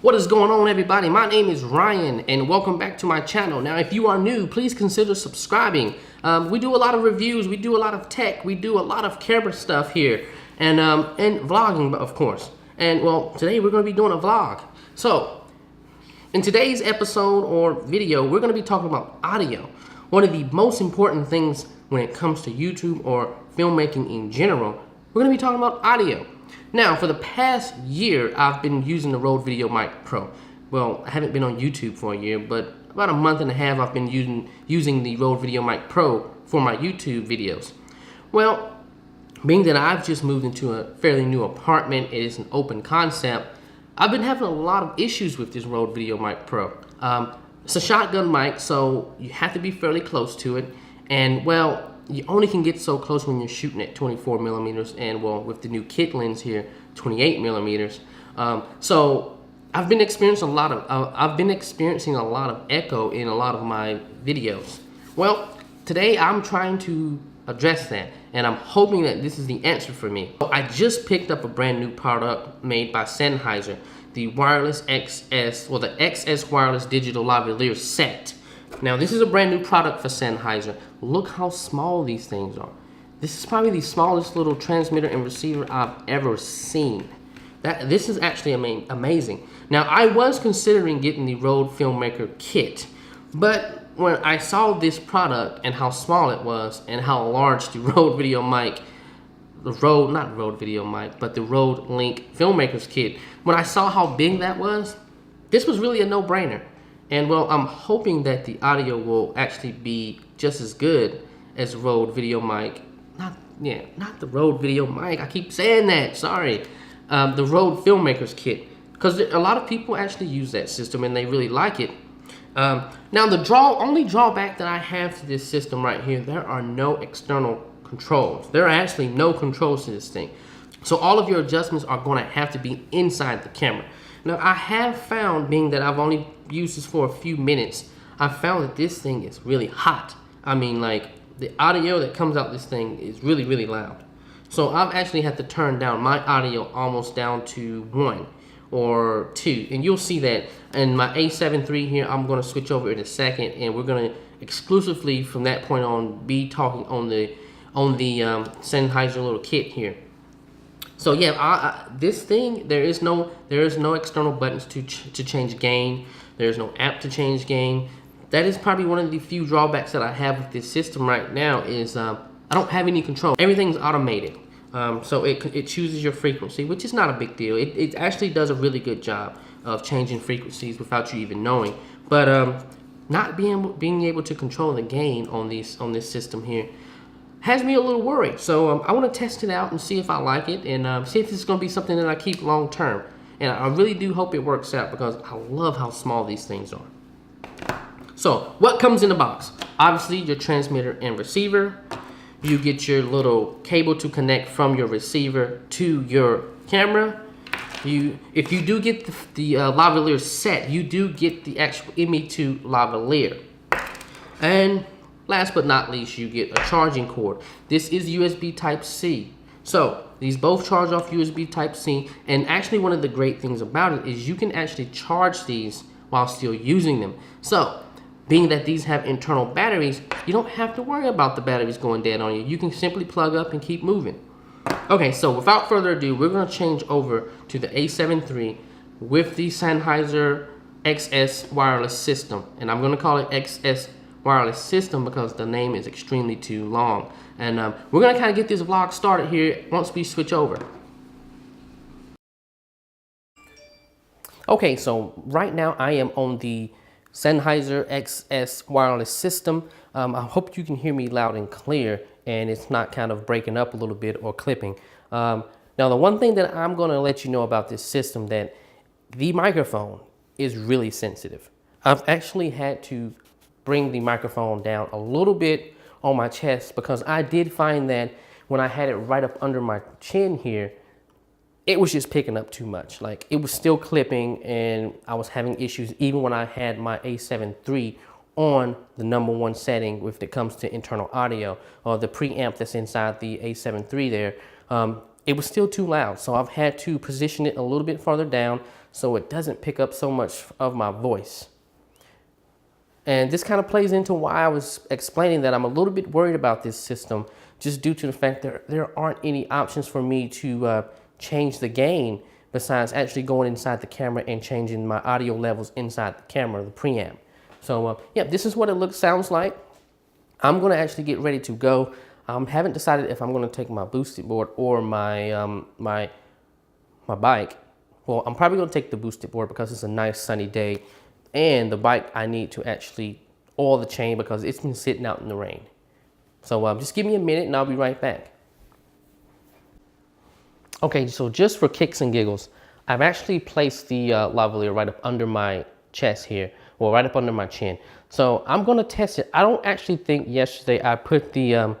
What is going on, everybody? My name is Ryan and welcome back to my channel. Now, if you are new, please consider subscribing. We do a lot of reviews, we do a lot of tech, we do a lot of camera stuff here, and vlogging, of course. And well, today we're going to be doing a vlog. So, in today's episode or video, we're going to be talking about audio. One of the most important things when it comes to YouTube or filmmaking in general, we're going to be talking about audio. Now, for the past year, I've been using the Rode Video Mic Pro. Well, I haven't been on YouTube for a year, but about a month and a half I've been using the Rode Video Mic Pro for my YouTube videos. Well, being that I've just moved into a fairly new apartment, it is an open concept, I've been having a lot of issues with this Rode Video Mic Pro. It's a shotgun mic, so you have to be fairly close to it, and well, you only can get so close when you're shooting at 24 millimeters, and well, with the new kit lens here, 28 millimeters. So I've been experiencing a lot of echo in a lot of my videos. Well, today I'm trying to address that, and I'm hoping that this is the answer for me. I just picked up a brand new product made by Sennheiser, the wireless XS, or the XS wireless digital lavalier set. Now, this is a brand new product for Sennheiser. Look how small these things are. This is probably the smallest little transmitter and receiver I've ever seen. This is actually amazing. Now, I was considering getting the Rode Filmmaker kit, but when I saw this product and how small it was and how large the Rode Video Mic, the Rode Link Filmmakers kit, when I saw how big that was, this was really a no-brainer. And well, I'm hoping that the audio will actually be just as good as Rode Video Mic. Not the Rode Video Mic. I keep saying that. Sorry. The Rode Filmmakers kit, because a lot of people actually use that system and they really like it. Now, the only drawback that I have to this system right here, there are no external controls. There are actually no controls to this thing. So all of your adjustments are going to have to be inside the camera. Now, I have found, being that I've only used this for a few minutes, I found that this thing is really hot. I mean, like, the audio that comes out this thing is really, really loud. So I've actually had to turn down my audio almost down to 1 or 2. And you'll see that in my xsw-d here. I'm going to switch over in a second, and we're going to exclusively from that point on be talking on the Sennheiser little kit here. So yeah, this thing, there is no external buttons to change gain. There's no app to change gain. That is probably one of the few drawbacks that I have with this system right now is I don't have any control. Everything's automated. So it chooses your frequency, which is not a big deal. It actually does a really good job of changing frequencies without you even knowing. But not being able to control the gain on this system here has me a little worried. So I want to test it out and see if I like it, and see if this is going to be something that I keep long term. And I really do hope it works out, because I love how small these things are. So what comes in the box? Obviously your transmitter and receiver. You get your little cable to connect from your receiver to your camera. If you do get the lavalier set, you do get the actual ME2 lavalier. And last but not least, you get a charging cord. This is USB Type-C. So these both charge off USB Type-C, and actually one of the great things about it is you can actually charge these while still using them. So being that these have internal batteries, you don't have to worry about the batteries going dead on you. You can simply plug up and keep moving. Okay, so without further ado, we're going to change over to the xsw-d with the Sennheiser XS wireless system, and I'm going to call it XS wireless system because the name is extremely too long. And we're going to kind of get this vlog started here once we switch over. Okay, so right now I am on the Sennheiser XS wireless system. I hope you can hear me loud and clear and it's not kind of breaking up a little bit or clipping. Now, the one thing that I'm going to let you know about this system, that the microphone is really sensitive. I've actually had to bring the microphone down a little bit on my chest, because I did find that when I had it right up under my chin here, it was just picking up too much. Like, it was still clipping, and I was having issues even when I had my xsw-d on the #1 setting when it comes to internal audio, or the preamp that's inside the xsw-d there. it was still too loud. So I've had to position it a little bit farther down so it doesn't pick up so much of my voice. And this kind of plays into why I was explaining that I'm a little bit worried about this system, just due to the fact that there aren't any options for me to change the gain besides actually going inside the camera and changing my audio levels inside the camera, the preamp. So yeah, this is what it sounds like. I'm gonna actually get ready to go. Haven't decided if I'm gonna take my boosted board or my my bike. Well, I'm probably gonna take the boosted board because it's a nice sunny day, and the bike I need to actually oil the chain because it's been sitting out in the rain. So just give me a minute and I'll be right back. Okay, so just for kicks and giggles, I've actually placed the lavalier right up under my chest here, well, right up under my chin. So I'm gonna test it. I don't actually think yesterday I put I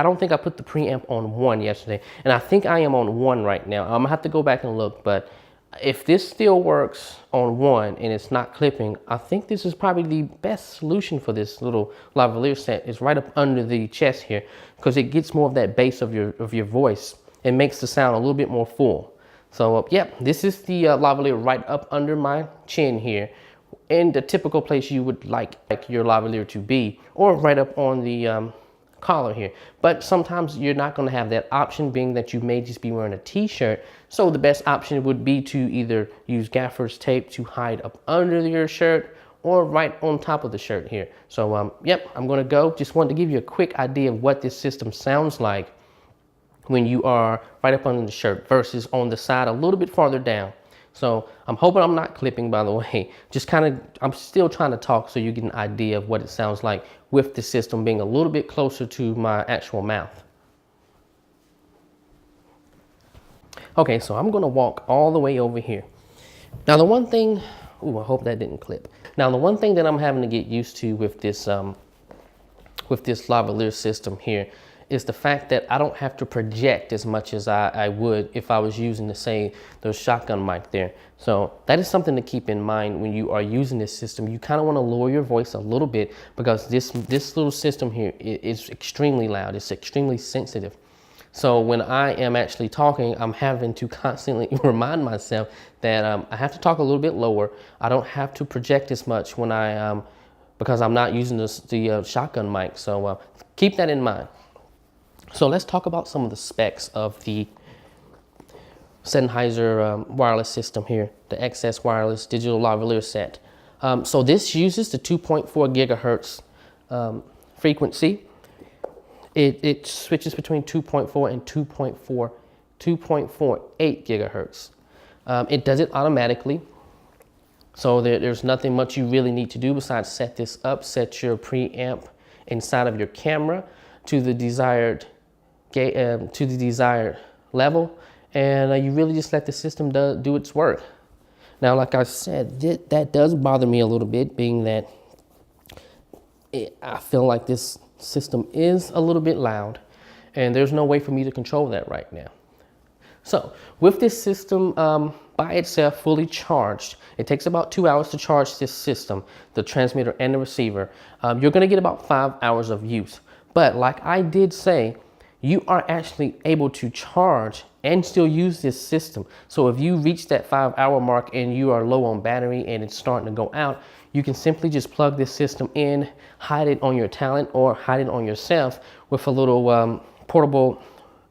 don't think I put the preamp on 1 yesterday, and I think I am on 1 right now. I'm gonna have to go back and look, but if this still works on 1 and it's not clipping, I think this is probably the best solution for this little lavalier set, is right up under the chest here, because it gets more of that bass of your voice. It makes the sound a little bit more full. So yep, this is the lavalier right up under my chin here, in the typical place you would like your lavalier to be, or right up on the collar here. But sometimes you're not going to have that option, being that you may just be wearing a t-shirt. So the best option would be to either use gaffer's tape to hide up under your shirt or right on top of the shirt here. So yep, I'm going to go. Just wanted to give you a quick idea of what this system sounds like when you are right up under the shirt versus on the side a little bit farther down. So I'm hoping I'm not clipping, by the way. Just kind of, I'm still trying to talk so you get an idea of what it sounds like with the system being a little bit closer to my actual mouth. Okay, so I'm gonna walk all the way over here. Now the one thing, ooh, I hope that didn't clip. Now the one thing that I'm having to get used to with this lavalier system here is the fact that I don't have to project as much as I would if I was using the shotgun mic there. So that is something to keep in mind when you are using this system. You kind of want to lower your voice a little bit, because this little system here is extremely loud. It's extremely sensitive. So when I am actually talking, I'm having to constantly remind myself that I have to talk a little bit lower. I don't have to project as much when because I'm not using the shotgun mic. So keep that in mind. So let's talk about some of the specs of the Sennheiser wireless system here, the XS wireless digital lavalier set. So this uses the 2.4 gigahertz frequency. It switches between 2.4 and 2.48 gigahertz. It does it automatically. So there's nothing much you really need to do besides set this up, set your preamp inside of your camera to the desired level, and you really just let the system do its work. Now, like I said, that does bother me a little bit, being that I feel like this system is a little bit loud, and there's no way for me to control that right now. So with this system by itself, fully charged, it takes about 2 hours to charge this system, the transmitter and the receiver. You're going to get about 5 hours of use. But like I did say, you are actually able to charge and still use this system. So if you reach that 5 hour mark and you are low on battery and it's starting to go out, you can simply just plug this system in, hide it on your talent or hide it on yourself with a little portable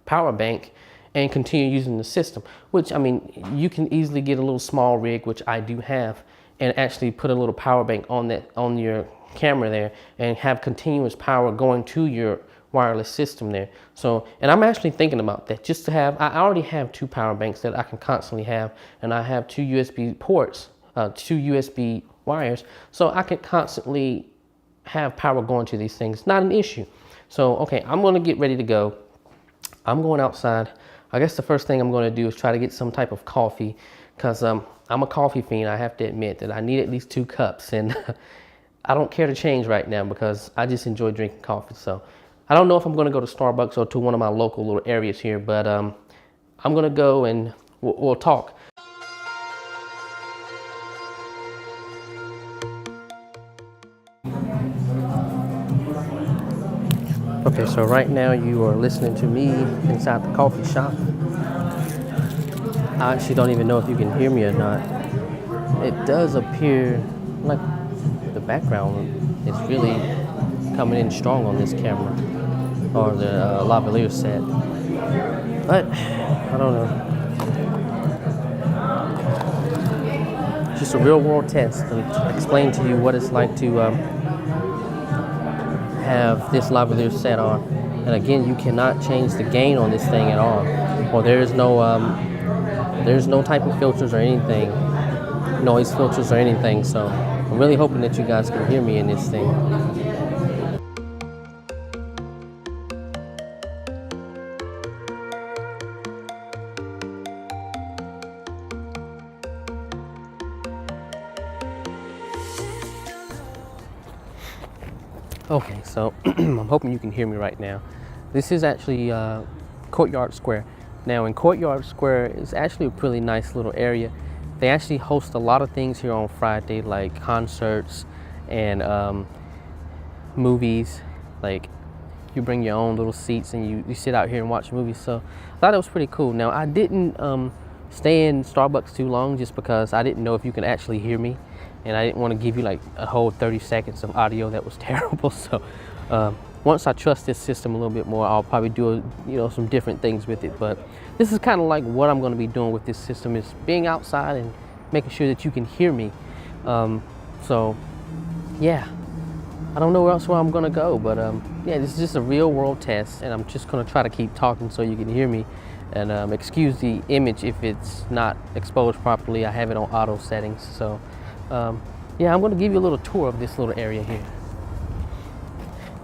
power bank, and continue using the system. Which, I mean, you can easily get a little small rig, which I do have, and actually put a little power bank on your camera there and have continuous power going to your wireless system there. So, and I'm actually thinking about that, just to have, I already have 2 power banks that I can constantly have, and I have 2 USB ports, 2 USB wires, so I can constantly have power going to these things. Not an issue. So, okay, I'm gonna get ready to go. I'm going outside. I guess the first thing I'm gonna do is try to get some type of coffee, because I'm a coffee fiend. I have to admit that I need at least 2 cups, and I don't care to change right now because I just enjoy drinking coffee. So I don't know if I'm going to go to Starbucks or to one of my local little areas here, but I'm going to go and we'll talk. Okay, so right now you are listening to me inside the coffee shop. I actually don't even know if you can hear me or not. It does appear like the background is really coming in strong on this camera, or the lavalier set. But I don't know. Just a real world test to explain to you what it's like to have this lavalier set on. And again, you cannot change the gain on this thing at all. Or there's no type of filters or anything, noise filters or anything. So I'm really hoping that you guys can hear me in this thing. Okay, so I'm hoping you can hear me right now. This is actually Courtyard Square. Now in Courtyard Square is actually a really nice little area. They actually host a lot of things here on Friday, like concerts and movies. Like you bring your own little seats and you sit out here and watch movies. So I thought it was pretty cool. Now I didn't stay in Starbucks too long just because I didn't know if you could actually hear me. And I didn't want to give you like a whole 30 seconds of audio that was terrible. So once I trust this system a little bit more, I'll probably do some different things with it. But this is kind of like what I'm going to be doing with this system, is being outside and making sure that you can hear me. So yeah, I don't know where I'm going to go, but yeah, this is just a real world test, and I'm just going to try to keep talking so you can hear me. And excuse the image if it's not exposed properly. I have it on auto settings. So yeah, I'm going to give you a little tour of this little area here.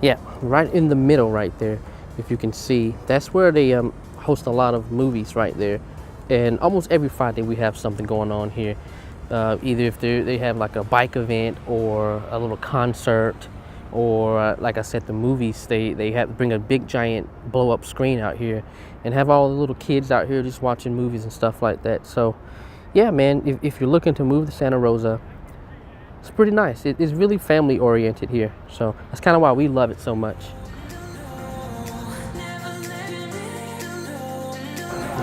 Yeah, right in the middle right there, if you can see, that's where they host a lot of movies right there. And almost every Friday we have something going on here. Either if they have like a bike event or a little concert, or like I said, the movies, they have bring a big giant blow up screen out here and have all the little kids out here just watching movies and stuff like that. So yeah, man, if you're looking to move to Santa Rosa, it's pretty nice. It's really family oriented here. So that's kind of why we love it so much.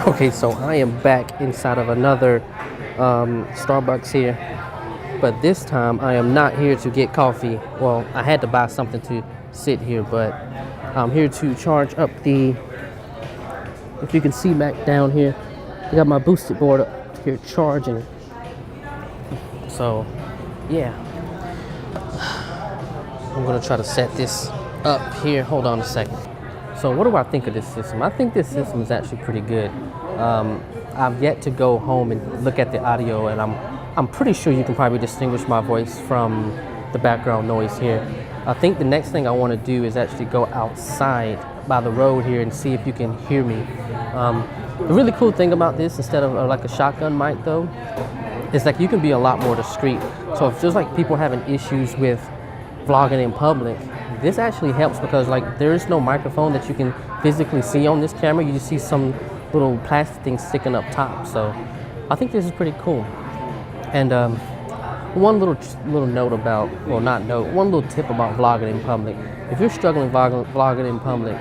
Okay, so I am back inside of another Starbucks here. But this time I am not here to get coffee. Well, I had to buy something to sit here, but I'm here to charge up the, if you can see back down here, I got my boosted board up here charging. So yeah, I'm gonna try to set this up here. Hold on a second. So what do I think of this system? I think this system is actually pretty good. I've yet to go home and look at the audio, and I'm pretty sure you can probably distinguish my voice from the background noise here. I think the next thing I want to do is actually go outside by the road here and see if you can hear me. The really cool thing about this, instead of like a shotgun mic though, is like you can be a lot more discreet. So if there's like people having issues with vlogging in public, this actually helps, because like there is no microphone that you can physically see on this camera. You just see some little plastic thing sticking up top. So I think this is pretty cool. And one little note about, well, not note, one little tip about vlogging in public. If you're struggling vlogging in public,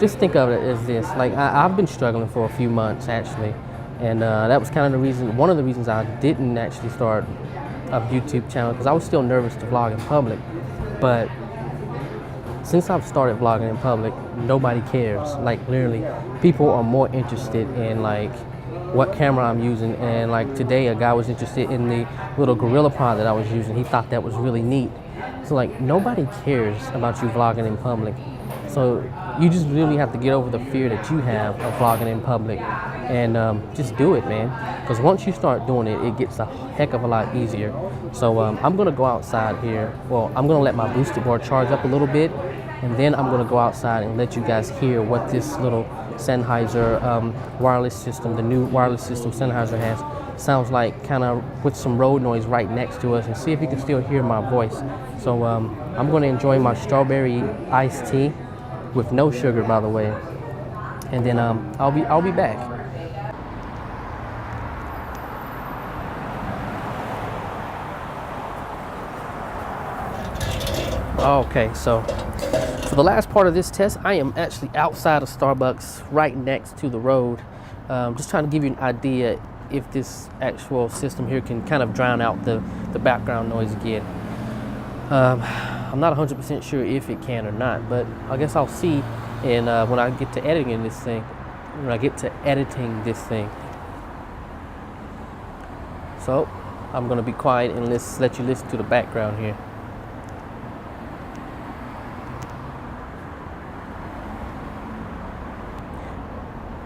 just think of it as this. Like I've been struggling for a few months actually, and that was kind of the reason, one of the reasons I didn't actually start a YouTube channel, because I was still nervous to vlog in public. But since I've started vlogging in public, nobody cares. Like literally, people are more interested in like what camera I'm using. And like today, a guy was interested in the little gorilla pod that I was using. He thought that was really neat. So like nobody cares about you vlogging in public. So you just really have to get over the fear that you have of vlogging in public, and just do it, man. Because once you start doing it, it gets a heck of a lot easier. So I'm gonna go outside here. Well, I'm gonna let my boosted board charge up a little bit, and then I'm gonna go outside and let you guys hear what this little Sennheiser wireless system, the new wireless system Sennheiser has, sounds like, kind of with some road noise right next to us, and see if you can still hear my voice. So I'm gonna enjoy my strawberry iced tea with no sugar, by the way, and then I'll be back. Okay, so For the last part of this test, I am actually outside of Starbucks right next to the road. Just trying to give you an idea if this actual system here can kind of drown out the background noise again. I'm not 100% sure if it can or not, but I guess I'll see. And when I get to editing this thing, So I'm gonna be quiet and let you listen to the background here.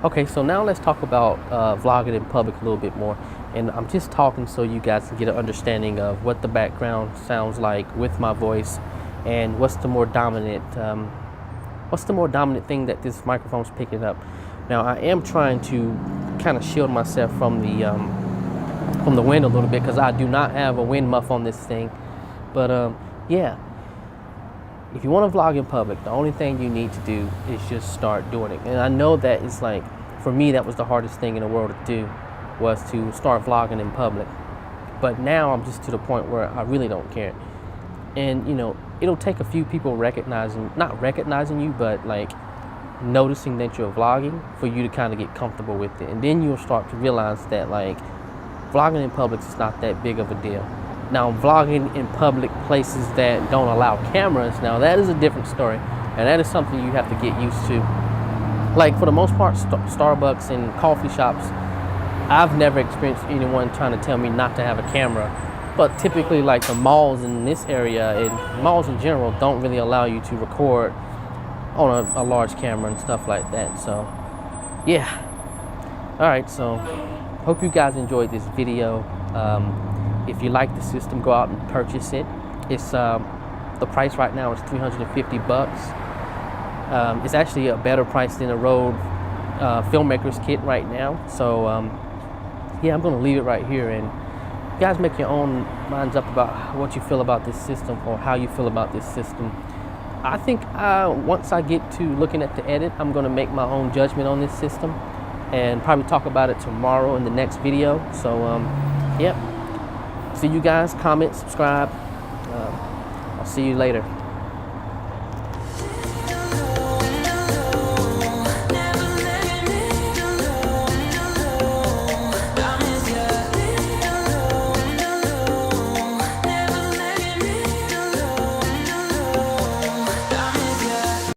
Okay, so now let's talk about vlogging in public a little bit more. And I'm just talking so you guys can get an understanding of what the background sounds like with my voice, and what's the more dominant thing that this microphone's picking up. Now I am trying to kind of shield myself from the wind a little bit, because I do not have a wind muff on this thing. But yeah, if you want to vlog in public, the only thing you need to do is just start doing it. And I know that it's like, for me, that was the hardest thing in the world to do, was to start vlogging in public. But now I'm just to the point where I really don't care. And you know, it'll take a few people not recognizing you, but like noticing that you're vlogging for you to kind of get comfortable with it. And then you'll start to realize that like vlogging in public is not that big of a deal. Now, vlogging in public places that don't allow cameras, now that is a different story, and that is something you have to get used to. Like, for the most part, Starbucks and coffee shops, I've never experienced anyone trying to tell me not to have a camera. But typically, like the malls in this area, and malls in general, don't really allow you to record on a large camera and stuff like that. So, yeah. Alright, so hope you guys enjoyed this video. If you like the system, go out and purchase it. It's the price right now is $350. It's actually a better price than a Rode filmmaker's kit right now. So yeah, I'm gonna leave it right here, and you guys make your own minds up about what you feel about this system, or how you feel about this system. I think once I get to looking at the edit, I'm gonna make my own judgment on this system, and probably talk about it tomorrow in the next video. So yep. See you guys, comment, subscribe. I'll see you later.